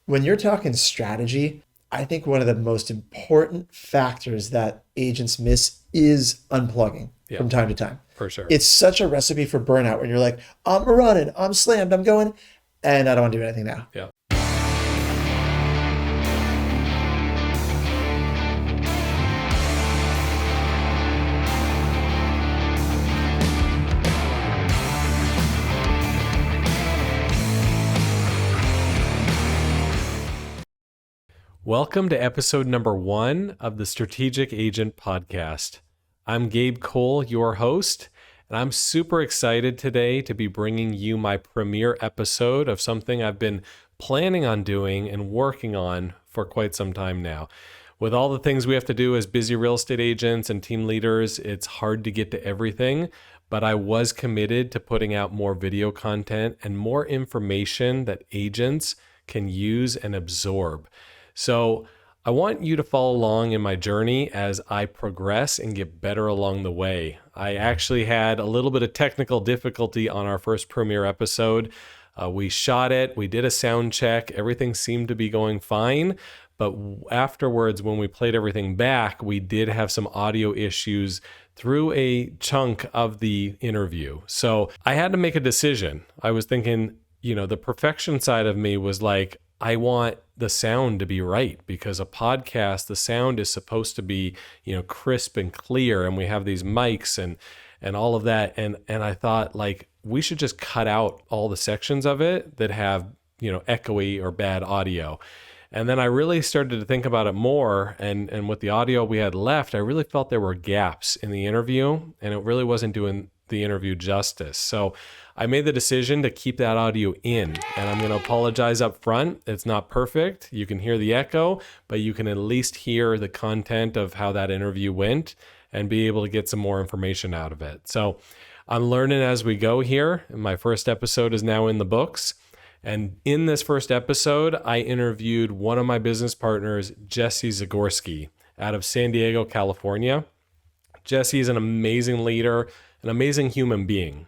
When you're talking strategy, I think one of the most important factors that agents miss is unplugging from time to time. For sure. It's such a recipe for burnout when you're like, I'm running, I'm slammed, I'm going, and I don't want to do anything now. Yeah. Welcome to episode number 1 of the Strategic Agent Podcast. I'm Gabe Cole, your host, and I'm super excited today to be bringing you my premiere episode of something I've been planning on doing and working on for quite some time now. With all the things we have to do as busy real estate agents and team leaders, it's hard to get to everything, but I was committed to putting out more video content and more information that agents can use and absorb. So I want you to follow along in my journey as I progress and get better along the way. I actually had a little bit of technical difficulty on our first premiere episode. We shot it, we did a sound check, everything seemed to be going fine. But afterwards, when we played everything back, we did have some audio issues through a chunk of the interview. So I had to make a decision. I was thinking, the perfection side of me was like, I want the sound to be right, because a podcast, the sound is supposed to be, crisp and clear, and we have these mics and all of that. And I thought, like, we should just cut out all the sections of it that have, echoey or bad audio. And then I really started to think about it more, and with the audio we had left, I really felt there were gaps in the interview, and it really wasn't doing the interview justice. So I made the decision to keep that audio in, and I'm going to apologize up front. It's not perfect. You can hear the echo, but you can at least hear the content of how that interview went and be able to get some more information out of it. So I'm learning as we go here. My first episode is now in the books. And in this first episode, I interviewed one of my business partners, Jesse Zagorsky, out of San Diego, California. Jesse is an amazing leader, an amazing human being.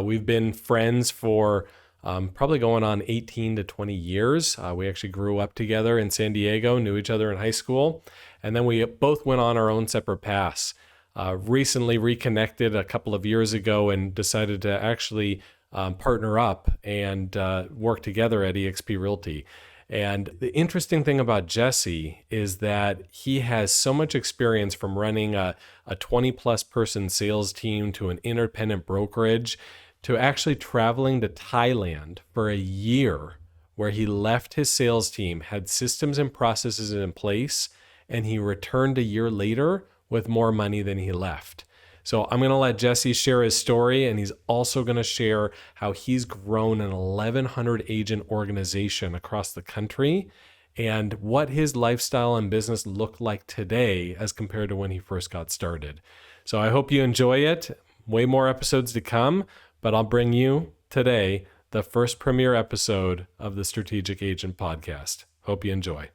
We've been friends for probably going on 18 to 20 years. We actually grew up together in San Diego, knew each other in high school, and then we both went on our own separate paths. Recently reconnected a couple of years ago and decided to actually partner up and work together at eXp Realty. And the interesting thing about Jesse is that he has so much experience from running a 20 plus person sales team to an independent brokerage to actually traveling to Thailand for a year, where he left his sales team, had systems and processes in place, and he returned a year later with more money than he left. So I'm going to let Jesse share his story, and he's also going to share how he's grown an 1,100 agent organization across the country and what his lifestyle and business look like today as compared to when he first got started. So I hope you enjoy it. Way more episodes to come, but I'll bring you today the first premiere episode of the Strategic Agent Podcast. Hope you enjoy.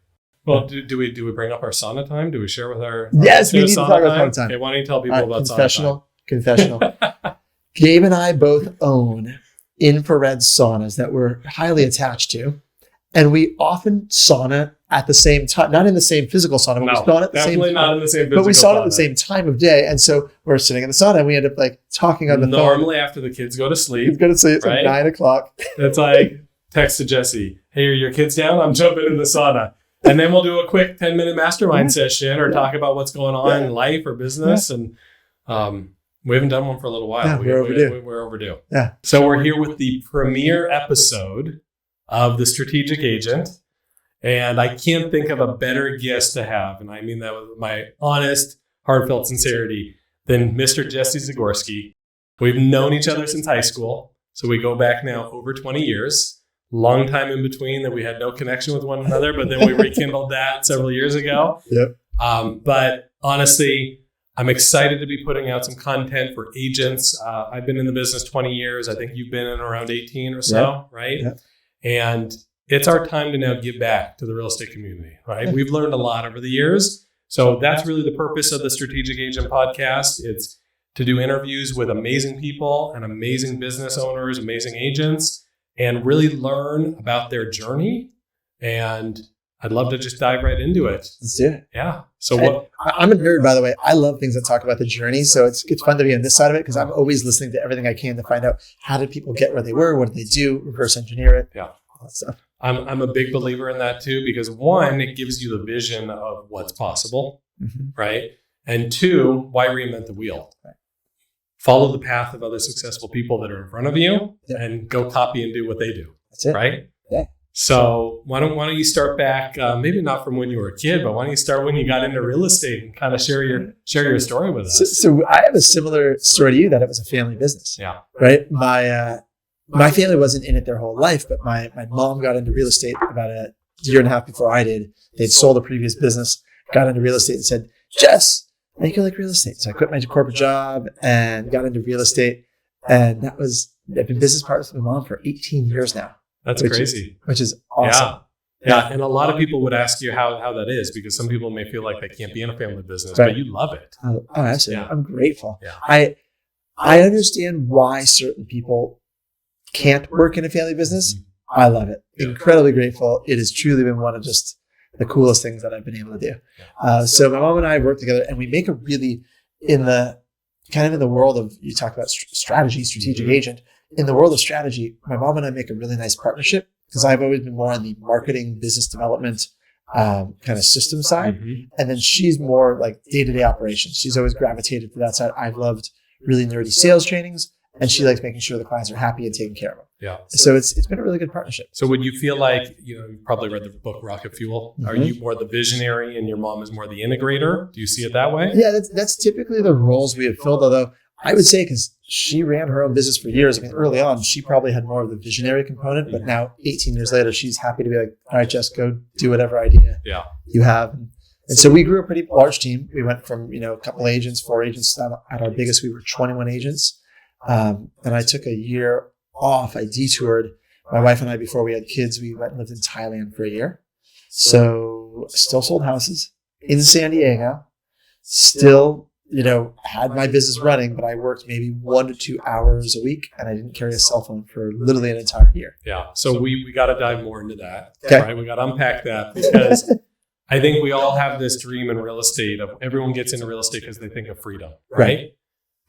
Well, do we bring up our sauna time? Do we share with our yes, we need to talk about sauna time. Okay, why don't you tell people about confessional. Gabe and I both own infrared saunas that we're highly attached to, and we often sauna at the same time. Not in the same physical sauna, but we sauna at the same time. Not in the same physical but we sauna sauna at the same time of day, and so we're sitting in the sauna, and we end up like talking on the phone. Normally after the kids go to sleep. It's like 9 o'clock. It's like text to Jesse, "Hey, are your kids down? I'm jumping in the sauna." And then we'll do a quick 10-minute mastermind session or talk about what's going on in life or business. And we haven't done one for a little while. Yeah, we're overdue. Yeah. So we're here with the premiere episode of The Strategic Agent. And I can't think of a better guest to have, and I mean that with my honest, heartfelt sincerity, than Mr. Jesse Zagorsky. We've known each other since high school. So we go back now over 20 years. Long time in between that we had no connection with one another, but then we rekindled that several years ago. Yep. But honestly, I'm excited to be putting out some content for agents. I've been in the business 20 years. I think you've been in around 18 or so, right? Yep. And it's our time to now give back to the real estate community, right? We've learned a lot over the years. So that's really the purpose of the Strategic Agent Podcast. It's to do interviews with amazing people and amazing business owners, amazing agents, and really learn about their journey And I'd love to just dive right into it. Let's do it. Yeah. So I'm a nerd, by the way. I love things that talk about the journey. So it's fun to be on this side of it because I'm always listening to everything I can to find out how did people get where they were, what did they do, reverse engineer it, yeah, all that stuff. I'm a big believer in that too, because one, it gives you the vision of what's possible, right? And two, why reinvent the wheel? Right. Follow the path of other successful people that are in front of you and go copy and do what they do. That's it. Right? Yeah. So why don't you start back, maybe not from when you were a kid, but why don't you start when you got into real estate and kind of share your story with us? So I have a similar story to you that it was a family business. Yeah. Right. My family wasn't in it their whole life, but my mom got into real estate about a year and a half before I did. They'd sold a previous business, got into real estate and said, Jess, I think you like real estate. So I quit my corporate job and got into real estate. And I've been business partners with my mom for 18 years now. That's crazy. Which is awesome. Yeah. And a lot of people would ask you how that is, because some people may feel like they can't be in a family business, but you love it. Oh, absolutely. Yeah. I'm grateful. Yeah. I understand why certain people can't work in a family business. I love it. Yeah. Incredibly grateful. It has truly been one of just the coolest things that I've been able to do. So my mom and I work together, and we make a really, in the world of, you talk about strategy, strategic agent, in the world of strategy, my mom and I make a really nice partnership because I've always been more on the marketing, business development, kind of system side. And then she's more like day-to-day operations. She's always gravitated to that side. I've loved really nerdy sales trainings, and she likes making sure the clients are happy and taken care of them. Yeah. So it's been a really good partnership. So would you feel like, you've probably read the book Rocket Fuel. Are you more the visionary and your mom is more the integrator? Do you see it that way? Yeah, that's typically the roles we have filled, although I would say, because she ran her own business for years, I mean, early on, she probably had more of the visionary component, but now 18 years later, she's happy to be like, all right, Jess, go do whatever idea you have. And so we grew a pretty large team. We went from, a couple agents, 4 agents. At our biggest, we were 21 agents. And I took a year off. I detoured. My wife and I, before we had kids, we went and lived in Thailand for a year. So still sold houses in San Diego, still had my business running, but I worked maybe 1 to 2 hours a week, and I didn't carry a cell phone for literally an entire year. Yeah. So we got to dive more into that. Okay. Right? We got to unpack that, because I think we all have this dream in real estate of everyone gets into real estate because they think of freedom, right?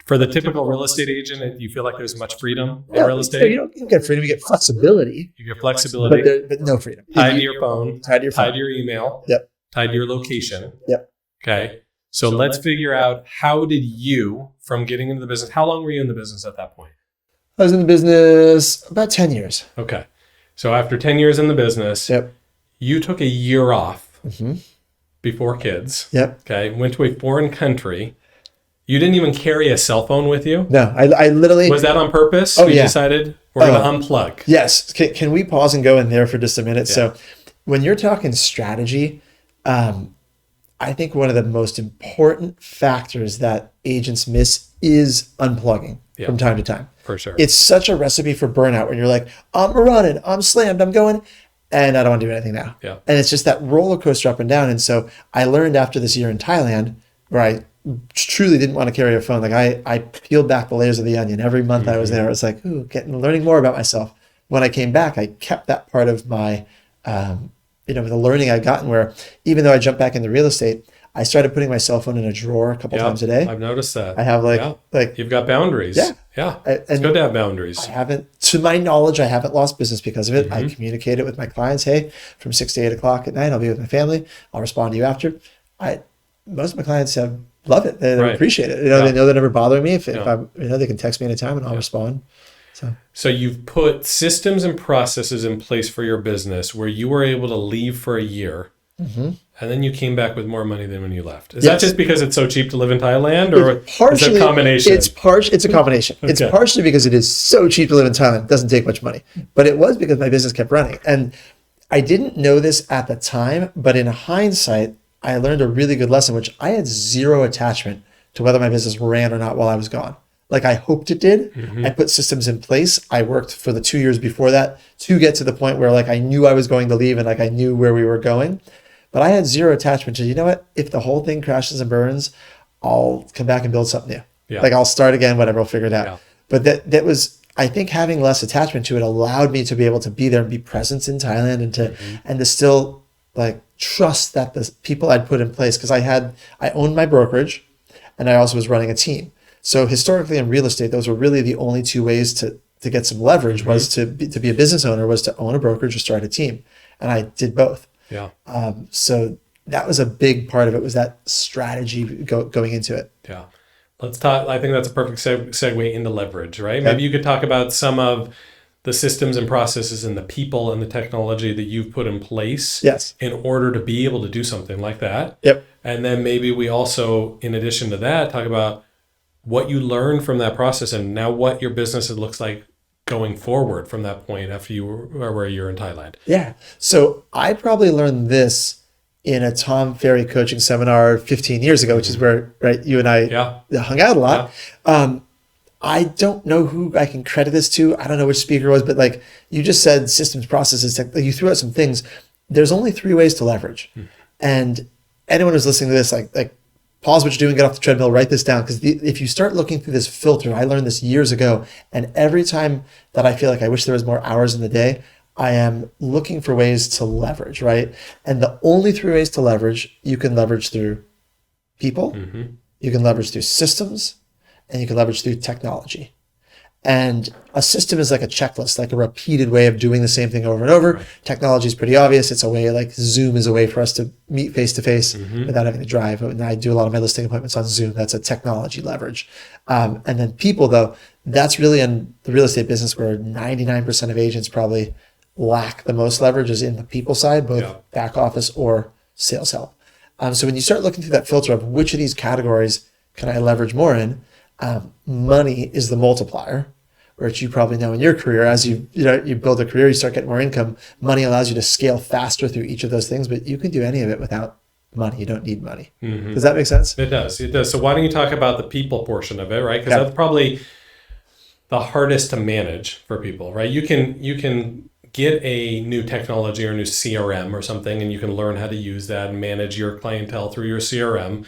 For the typical real estate agent, do you feel like there's much freedom in real estate? You don't get freedom. You get flexibility. You get flexibility. But no freedom. Tied to your phone. Tied to your email. Yep. Tied to your location. Yep. Okay. So let's figure out, how did you, from getting into the business, how long were you in the business at that point? I was in the business about 10 years. Okay. So after 10 years in the business, you took a year off before kids. Yep. Okay. Went to a foreign country. You didn't even carry a cell phone with you? No, I literally... Was that on purpose? You decided we're going to unplug. Yes. Can we pause and go in there for just a minute? Yeah. So when you're talking strategy, I think one of the most important factors that agents miss is unplugging from time to time. For sure. It's such a recipe for burnout when you're like, I'm running, I'm slammed, I'm going, and I don't want to do anything now. Yeah. And it's just that roller coaster up and down. And so I learned after this year in Thailand, where I truly didn't want to carry a phone. Like I peeled back the layers of the onion. Every month I was there, I was like, learning more about myself. When I came back, I kept that part of my, the learning I'd gotten, where even though I jumped back into real estate, I started putting my cell phone in a drawer a couple times a day. I've noticed that. I have like you've got boundaries. Yeah. It's good to have boundaries. To my knowledge, I haven't lost business because of it. I communicate it with my clients. Hey, from 6 to 8 o'clock at night, I'll be with my family. I'll respond to you after. Most of my clients love it. They appreciate it. They know they're never bothering me. If they can text me anytime and I'll respond. So you've put systems and processes in place for your business where you were able to leave for a year, and then you came back with more money than when you left. Is that just because it's so cheap to live in Thailand, or is it a combination? It's a combination. Okay. It's partially because it is so cheap to live in Thailand. It doesn't take much money. But it was because my business kept running. And I didn't know this at the time, but in hindsight, I learned a really good lesson, which I had zero attachment to whether my business ran or not while I was gone. Like I hoped it did. I put systems in place. I worked for the 2 years before that to get to the point where like I knew I was going to leave and like I knew where we were going. But I had zero attachment to, what? If the whole thing crashes and burns, I'll come back and build something new. Yeah. Like I'll start again, whatever, I'll figure it out. Yeah. But that was, I think having less attachment to it allowed me to be able to be there and be present in Thailand and to still like trust that the people I'd put in place, because I owned my brokerage and I also was running a team. So historically in real estate, those were really the only two ways to get some leverage was to be a business owner, was to own a brokerage or start a team. And I did both. Yeah. So that was a big part of it, was that strategy going into it. Yeah. Let's talk. I think that's a perfect segue into leverage, right? Okay. Maybe you could talk about some of the systems and processes and the people and the technology that you've put in place in order to be able to do something like that. Yep. And then maybe we also, in addition to that, talk about what you learned from that process and now what your business looks like going forward from that point after you were where you're in Thailand. Yeah. So I probably learned this in a Tom Ferry coaching seminar 15 years ago, which is where you and I hung out a lot. Yeah. I don't know who I can credit this to. I don't know which speaker it was, but like you just said, systems, processes, you threw out some things. There's only 3 ways to leverage. And anyone who's listening to this, like pause what you're doing, get off the treadmill, write this down. Because if you start looking through this filter, I learned this years ago. And every time that I feel like I wish there was more hours in the day, I am looking for ways to leverage, right? And the only 3 ways to leverage, you can leverage through people, you can leverage through systems, and you can leverage through technology. And a system is like a checklist, like a repeated way of doing the same thing over and over. Right. Technology is pretty obvious. It's a way, like Zoom is a way for us to meet face to face without having to drive. And I do a lot of my listing appointments on Zoom. That's a technology leverage. And then people, though, that's really in the real estate business where 99% of agents probably lack the most leverage, is in the people side, both back office or sales help. So when you start looking through that filter of which of these categories can I leverage more in, money is the multiplier, which you probably know in your career. As you build a career, you start getting more income. Money allows you to scale faster through each of those things, but you can do any of it without money. You don't need money. Does that make sense? It does. It does. So why don't you talk about the people portion of it, right? Because that's probably the hardest to manage for people, right? You can get a new technology or a new CRM or something, and you can learn how to use that and manage your clientele through your CRM.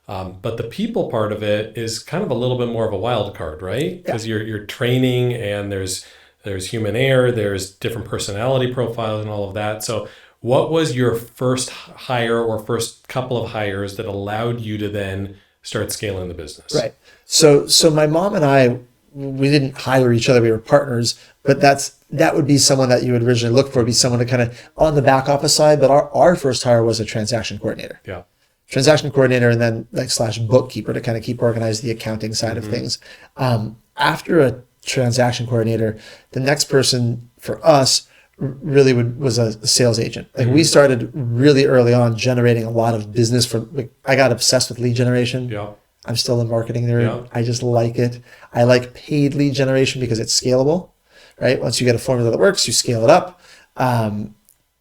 But the people part of it is kind of a little bit more of a wild card, right? Because you're training, and there's human error, there's different personality profiles and all of that. So what was your first hire or first couple of hires that allowed you to then start scaling the business? Right. So my mom and I, we didn't hire each other. We were partners, but that would be someone that you would originally look for, be someone to kind of on the back office side. But our first hire was a transaction coordinator. Yeah. Transaction coordinator, and then / bookkeeper to kind of keep organized the accounting side of things. After a transaction coordinator, the next person for us really was a sales agent. Like we started really early on generating a lot of business from, I got obsessed with lead generation. Yeah. I'm still in marketing there. Yeah. I just like it. I like paid lead generation because it's scalable, right? Once you get a formula that works, you scale it up.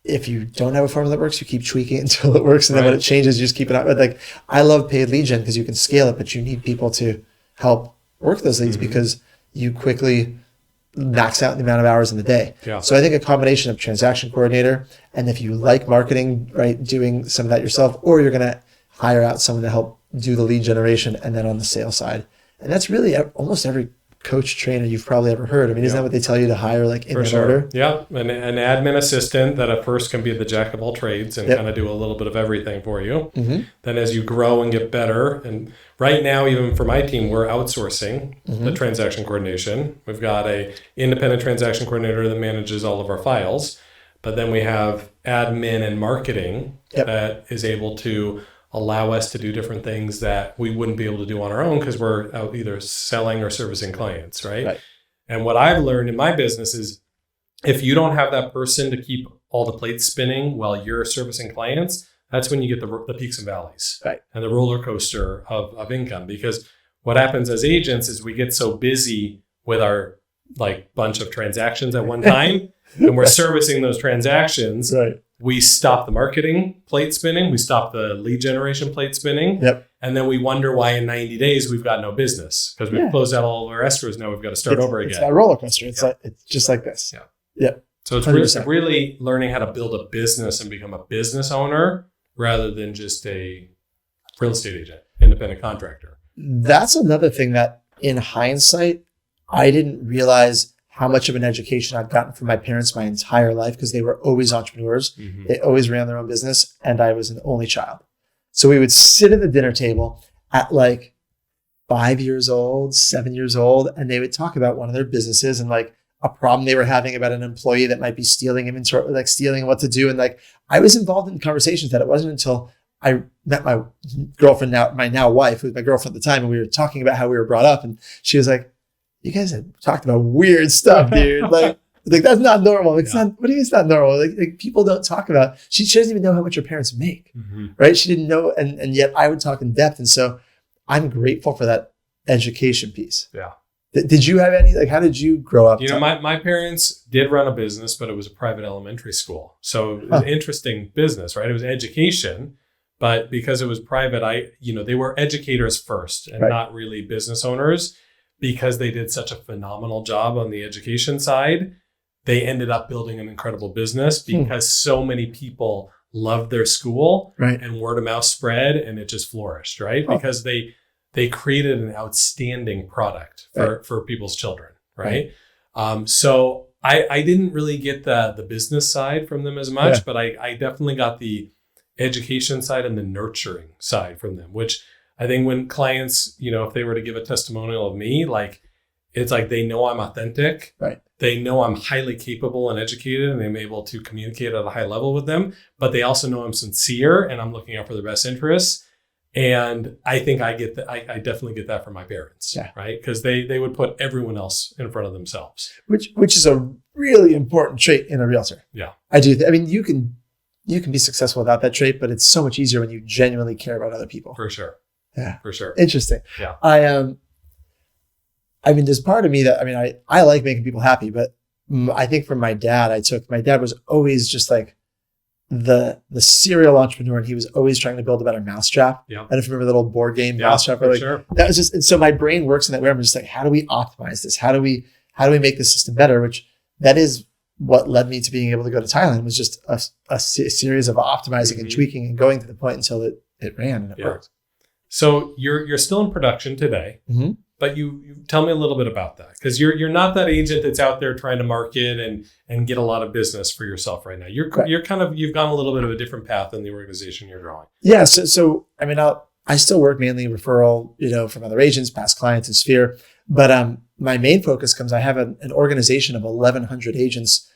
If you don't have a formula that works, you keep tweaking it until it works. And then when it changes, you just keep it out. But like, I love paid lead gen because you can scale it, but you need people to help work those leads because you quickly max out the amount of hours in the day. Yeah. So I think a combination of transaction coordinator, and if you like marketing, right, doing some of that yourself, or you're going to hire out someone to help do the lead generation, and then on the sales side. And that's really almost every coach trainer you've probably ever heard. I mean, isn't that what they tell you to hire, like in that order? Yeah, an admin assistant that at first can be the jack of all trades and kind of do a little bit of everything for you. Then as you grow and get better, and right now, even for my team, we're outsourcing the transaction coordination. We've got a independent transaction coordinator that manages all of our files, but then we have admin and marketing that is able to allow us to do different things that we wouldn't be able to do on our own because we're out either selling or servicing clients, right? And what I've learned in my business is if you don't have that person to keep all the plates spinning while you're servicing clients, that's when you get the peaks and valleys and the roller coaster of income. Because what happens as agents is we get so busy with our bunch of transactions at one time and we're servicing those transactions. We stop the marketing plate spinning. We stop the lead generation plate spinning. And then we wonder why in 90 days we've got no business because we've closed out all of our escrows. Now we've got to start over again. It's that roller coaster. It's it's just like this. So it's really learning how to build a business and become a business owner rather than just a real estate agent, independent contractor. That's another thing that in hindsight, I didn't realize how much of an education I'd gotten from my parents my entire life because they were always entrepreneurs. Mm-hmm. They always ran their own business, and I was an only child. So we would sit at the dinner table at like 5 years old, 7 years old, and they would talk about one of their businesses and like a problem they were having about an employee that might be stealing inventory, like stealing what to do. And like, I was involved in conversations that it wasn't until I met my girlfriend, my now wife, who was my girlfriend at the time. And we were talking about how we were brought up. And she was like, you guys had talked about weird stuff, dude. Like that's not normal. It's not, what do you mean it's not normal? Like people don't talk about, she doesn't even know how much her parents make, right? She didn't know. And yet I would talk in depth. And so I'm grateful for that education piece. Yeah. Did you have any, like, how did you grow up? My parents did run a business, but it was a private elementary school. So it was an interesting business, right? It was education, but because it was private, they were educators first and not really business owners because they did such a phenomenal job on the education side. They ended up building an incredible business because so many people loved their school and word of mouth spread and it just flourished, right? Because they created an outstanding product for people's children, right? So I didn't really get the business side from them as much, but I definitely got the education side and the nurturing side from them, which I think when clients, if they were to give a testimonial of me, like it's like they know I'm authentic. Right. They know I'm highly capable and educated and I'm able to communicate at a high level with them, but they also know I'm sincere and I'm looking out for their best interests. And I think I get that. I definitely get that from my parents, right? Because they would put everyone else in front of themselves, which is a really important trait in a realtor. Yeah, I do. I mean, you can be successful without that trait, but it's so much easier when you genuinely care about other people. For sure. Yeah, for sure. Interesting. Yeah. I mean, there's part of me that I like making people happy, but I think from my dad, my dad was always just like the serial entrepreneur, and he was always trying to build a better mousetrap. Yeah. I don't know if you remember that old board game mousetrap. Sure. That was just, and so my brain works in that way. I'm just like, how do we optimize this? How do we make the system better? Which that is what led me to being able to go to Thailand, was just a series of optimizing and tweaking and going to the point until it ran and it worked. So you're still in production today, but you tell me a little bit about that, because you're not that agent that's out there trying to market and get a lot of business for yourself right now. You've gone a little bit of a different path in the organization you're growing. Yeah. So I mean, I still work mainly referral, from other agents, past clients and Sphere, but my main focus I have an organization of 1,100 agents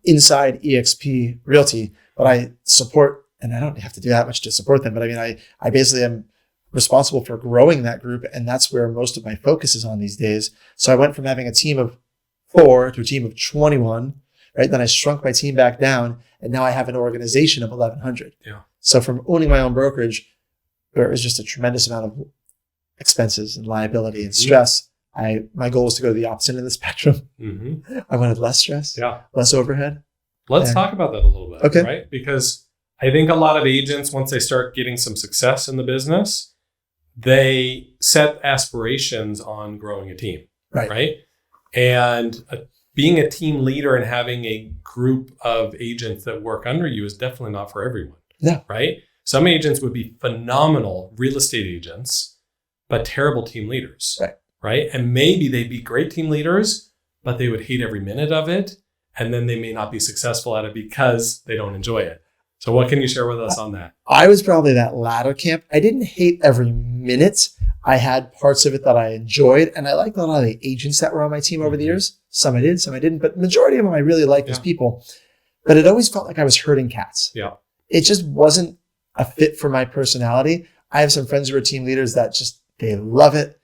inside eXp Realty, but I support, and I don't have to do that much to support them, but I mean, I basically am responsible for growing that group. And that's where most of my focus is on these days. So I went from having a team of 4 to a team of 21, right? Then I shrunk my team back down, and now I have an organization of 1,100. Yeah. So from owning my own brokerage, where it was just a tremendous amount of expenses and liability and stress, my goal was to go to the opposite end of the spectrum. I wanted less stress, less overhead. Let's talk about that a little bit, right? Because I think a lot of agents, once they start getting some success in the business, they set aspirations on growing a team, right? And being a team leader and having a group of agents that work under you is definitely not for everyone, right? Some agents would be phenomenal real estate agents, but terrible team leaders, right? And maybe they'd be great team leaders, but they would hate every minute of it. And then they may not be successful at it because they don't enjoy it. So what can you share with us on that? I was probably that latter camp. I didn't hate every minute. I had parts of it that I enjoyed, and I liked a lot of the agents that were on my team over the years. Some I did, some I didn't, but the majority of them I really liked as people. But it always felt like I was herding cats. Yeah. It just wasn't a fit for my personality. I have some friends who are team leaders that they love it.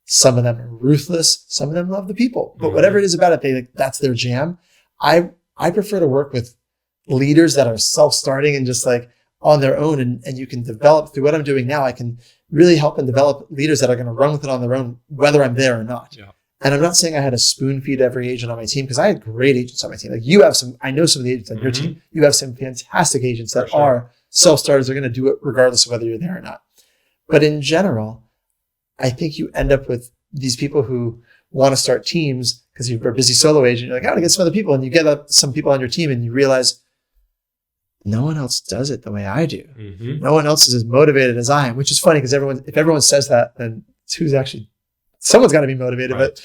Some of them are ruthless. Some of them love the people. But whatever it is about it, that's their jam. I prefer to work with leaders that are self-starting and just like on their own, and you can develop through what I'm doing now. I can really help and develop leaders that are going to run with it on their own, whether I'm there or not. Yeah. And I'm not saying I had to spoon feed every agent on my team, because I had great agents on my team. Like you have I know some of the agents on your team. You have some fantastic agents that are self-starters. They're going to do it regardless of whether you're there or not. But in general, I think you end up with these people who want to start teams because you're a busy solo agent. You're like, I want to get some other people. And you get some people on your team and you realize no one else does it the way I do. No one else is as motivated as I am, which is funny because if everyone says that, then someone's got to be motivated. But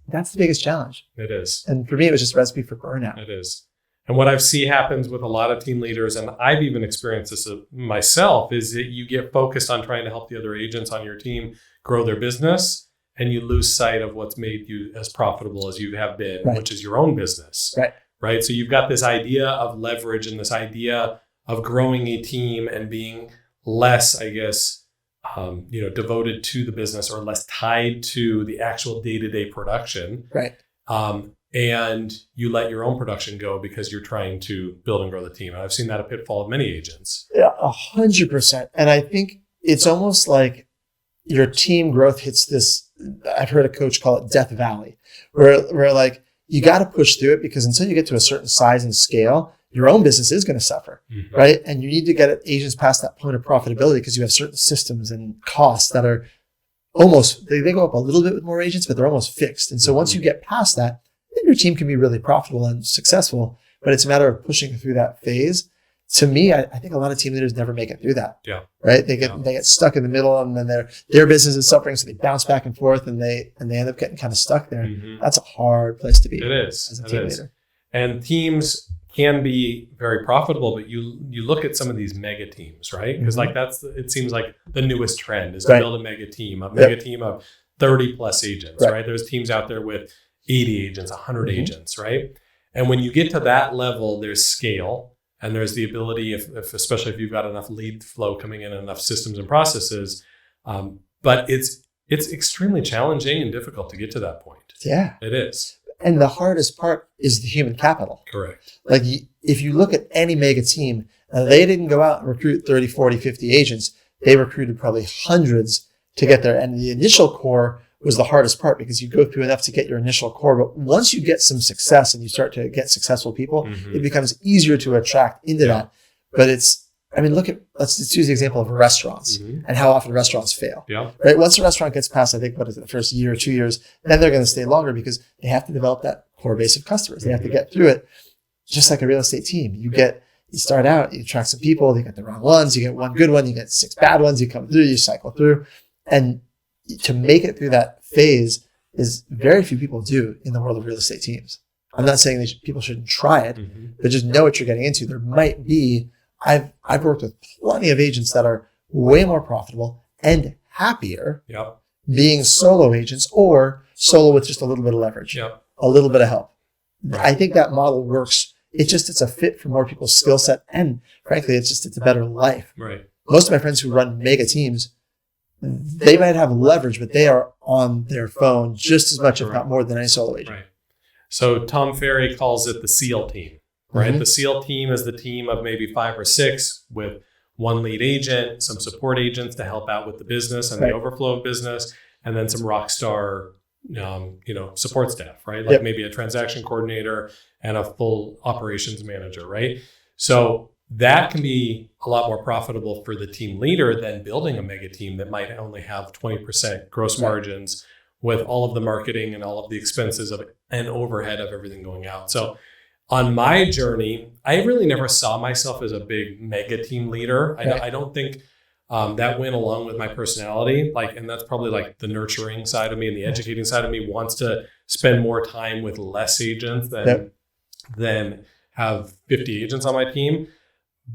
that's the biggest challenge. It is. And for me, it was just a recipe for burnout. It is. And what I've seen happens with a lot of team leaders, and I've even experienced this myself, is that you get focused on trying to help the other agents on your team grow their business, and you lose sight of what's made you as profitable as you have been, Right. which is your own business. Right. So you've got this idea of leverage and this idea of growing a team and being less, I guess, devoted to the business or less tied to the actual day-to-day production. Right. And you let your own production go because you're trying to build and grow the team. And I've seen that a pitfall of many agents. Yeah, 100%. And I think it's almost like your team growth hits this, I've heard a coach call it Death Valley, where like you got to push through it, because until you get to a certain size and scale, your own business is going to suffer, right? And you need to get agents past that point of profitability, because you have certain systems and costs that are almost, they go up a little bit with more agents, but they're almost fixed. And so once you get past that, then your team can be really profitable and successful, but it's a matter of pushing through that phase. To me, I think a lot of team leaders never make it through that. Yeah. Right. They get stuck in the middle, and then their business is suffering. So they bounce back and forth, and they end up getting kind of stuck there. That's a hard place to be. It is. As a team leader. And teams can be very profitable, but you look at some of these mega teams, right? Because like it seems like the newest trend is to build a mega team of 30 plus agents, right? There's teams out there with 80 agents, 100 agents, right? And when you get to that level, there's scale, and there's the ability, if especially if you've got enough lead flow coming in and enough systems and processes. But it's extremely challenging and difficult to get to that point. Yeah, it is. And the hardest part is the human capital. Correct. Like if you look at any mega team, they didn't go out and recruit 30, 40, 50 agents. They recruited probably hundreds to get there. And the initial core was the hardest part, because you go through enough to get your initial core. But once you get some success and you start to get successful people, it becomes easier to attract into that. But let's use the example of restaurants and how often restaurants fail. Yeah. Right. Once a restaurant gets past, I think, the first year or 2 years, then they're going to stay longer, because they have to develop that core base of customers. They have to get through it. Just like a real estate team, you start out, you attract some people, you get the wrong ones, you get one good one, you get 6 bad ones, you come through, you cycle through. And to make it through that phase is very few people do in the world of real estate teams. I'm not saying that people shouldn't try it, but just know what you're getting into. There might be, I've worked with plenty of agents that are way more profitable and happier being solo agents, or solo with just a little bit of leverage, a little bit of help. I think that model works. It's a fit for more people's skill set. And frankly, it's a better life. Right. Most of my friends who run mega teams, they might have leverage, but they are on their phone just as much, if not more, than any solo agent. Right. So Tom Ferry calls it the SEAL team, right? The SEAL team is the team of maybe 5 or 6 with one lead agent, some support agents to help out with the business and the overflow of business, and then some rock star, support staff, right? Like maybe a transaction coordinator and a full operations manager, right? So that can be a lot more profitable for the team leader than building a mega team that might only have 20% gross margins with all of the marketing and all of the expenses of and overhead of everything going out. So on my journey, I really never saw myself as a big mega team leader. I don't think that went along with my personality. And that's probably the nurturing side of me and the educating side of me wants to spend more time with less agents than have 50 agents on my team.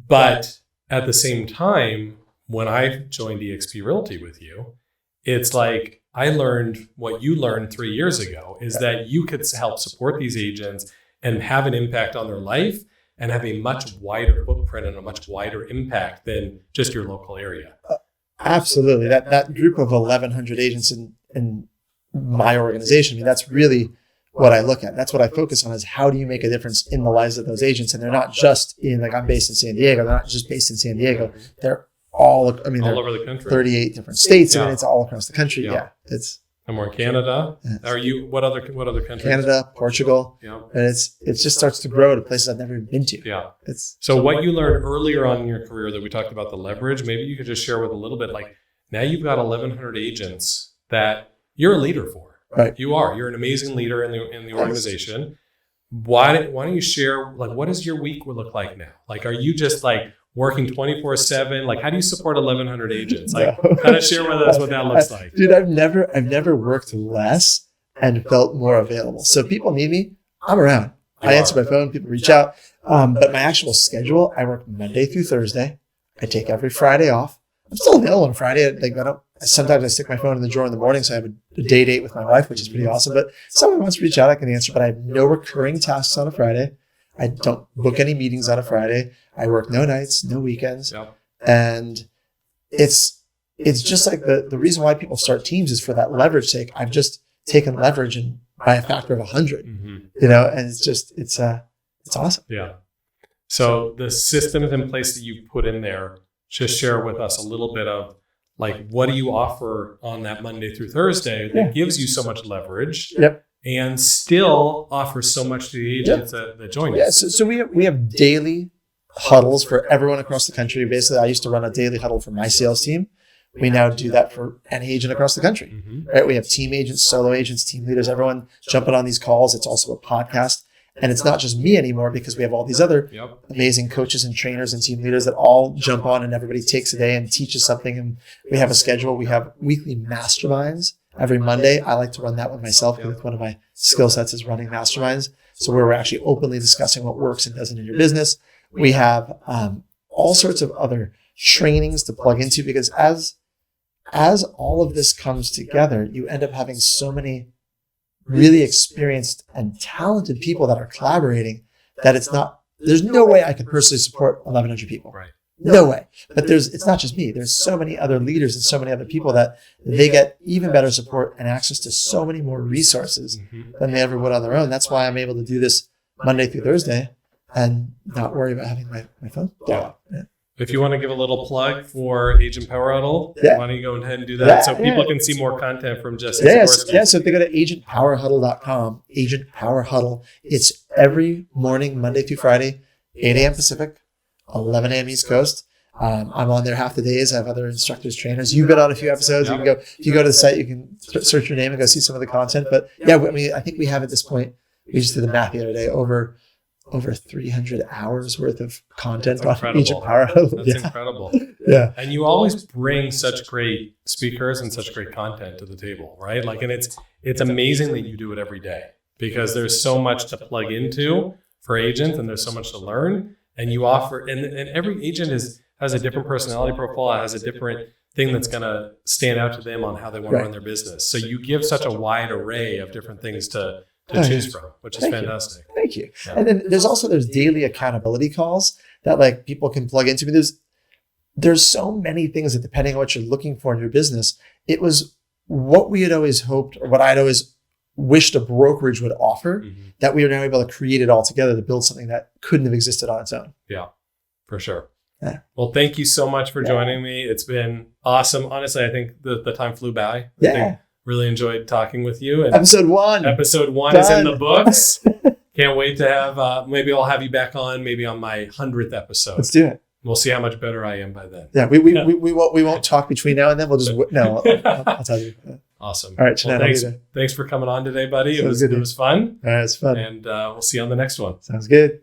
But at the same time, when I joined eXp Realty with you, it's like I learned what you learned 3 years ago, is that you could help support these agents and have an impact on their life and have a much wider footprint and a much wider impact than just your local area. Absolutely. That group of 1,100 agents in my organization, that's really what I look at. That's what I focus on, is how do you make a difference in the lives of those agents? And they're not just I'm based in San Diego. They're not just based in San Diego. They're all over the country. 38 different states. It's all across the country. And we're in Canada. Are you, what other countries? Canada, Portugal. And it just starts to grow to places I've never been to. So what you learned earlier on in your career that we talked about, the leverage, maybe you could just share with a little bit, now you've got 1,100 agents that you're a leader for. Right. You're an amazing leader in the organization. Why don't you share, what does your week look like now? Are you just working 24/7? How do you support 1,100 agents? Kind of share with us what that looks like. Dude, I've never worked less, and felt more available. So if people need me, I'm around. I answer my phone, people reach out. But my actual schedule, I work Monday through Thursday. I take every Friday off. I'm still available on Friday. Sometimes I stick my phone in the drawer in the morning, so I have a day date with my wife, which is pretty awesome. But if someone wants to reach out, I can answer. But I have no recurring tasks on a Friday. I don't book any meetings on a Friday. I work no nights, no weekends. Yep. And it's just like the reason why people start teams is for that leverage sake. I've just taken leverage and by a factor of 100, and it's awesome. Yeah. So the systems in place that you put in there, just share with us a little bit of like, what do you offer on that Monday through Thursday that gives you so much leverage and still offers so much to the agents that join you? Yeah. So we have daily huddles for everyone across the country. Basically, I used to run a daily huddle for my sales team. We now do that for any agent across the country, right? We have team agents, solo agents, team leaders, everyone jumping on these calls. It's also a podcast. And it's not just me anymore because we have all these other amazing coaches and trainers and team leaders that all jump on, and everybody takes a day and teaches something. And we have a schedule. We have weekly masterminds every Monday. I like to run that one myself because one of my skill sets is running masterminds. So where we're actually openly discussing what works and doesn't in your business. We have all sorts of other trainings to plug into because as all of this comes together, you end up having so many really experienced and talented people that are collaborating that there's no way I could personally support 1,100 people. Right. No way. But it's not just me. There's so many other leaders and so many other people that they get even better support and access to so many more resources than they ever would on their own. That's why I'm able to do this Monday through Thursday and not worry about having my phone blow up. Yeah. If you want to give a little plug for Agent Power Huddle, why don't you go ahead and do that so people can see more content from Jesse Zagorsky. So if they go to agentpowerhuddle.com, Agent Power Huddle, it's every morning, Monday through Friday, 8 a.m. Pacific, 11 a.m. East Coast. I'm on there half the days. I have other instructors, trainers. You've been on a few episodes. You can go, if you go to the site, you can search your name and go see some of the content. But I think we have at this point, we just did the math the other day, over 300 hours worth of content on Agent Power Huddle. That's incredible. Yeah. And you always bring such great speakers and such great content to the table, right? Like, and it's amazing that you do it every day because there's so much to plug into for agents and there's so much to learn. And you offer, and every agent has a different personality profile, has a different thing that's going to stand out to them on how they want to run their business. So you give such a wide array of different things to choose from, which is fantastic. Thank you. Yeah. And then there's daily accountability calls that like people can plug into. There's so many things that depending on what you're looking for in your business, it was what we had always hoped or what I'd always wished a brokerage would offer that we are now able to create it all together to build something that couldn't have existed on its own. Yeah, for sure. Yeah. Well, thank you so much for joining me. It's been awesome. Honestly, I think the time flew by. Really enjoyed talking with you. And Episode 1 is in the books. Can't wait to have, maybe I'll have you back on, maybe on my 100th episode. Let's do it. We'll see how much better I am by then. Yeah, we won't talk between now and then. We'll just, I'll tell you. Awesome. All right, Jeanette, thanks for coming on today, buddy. It was fun. All right, it's fun. And we'll see you on the next one. Sounds good.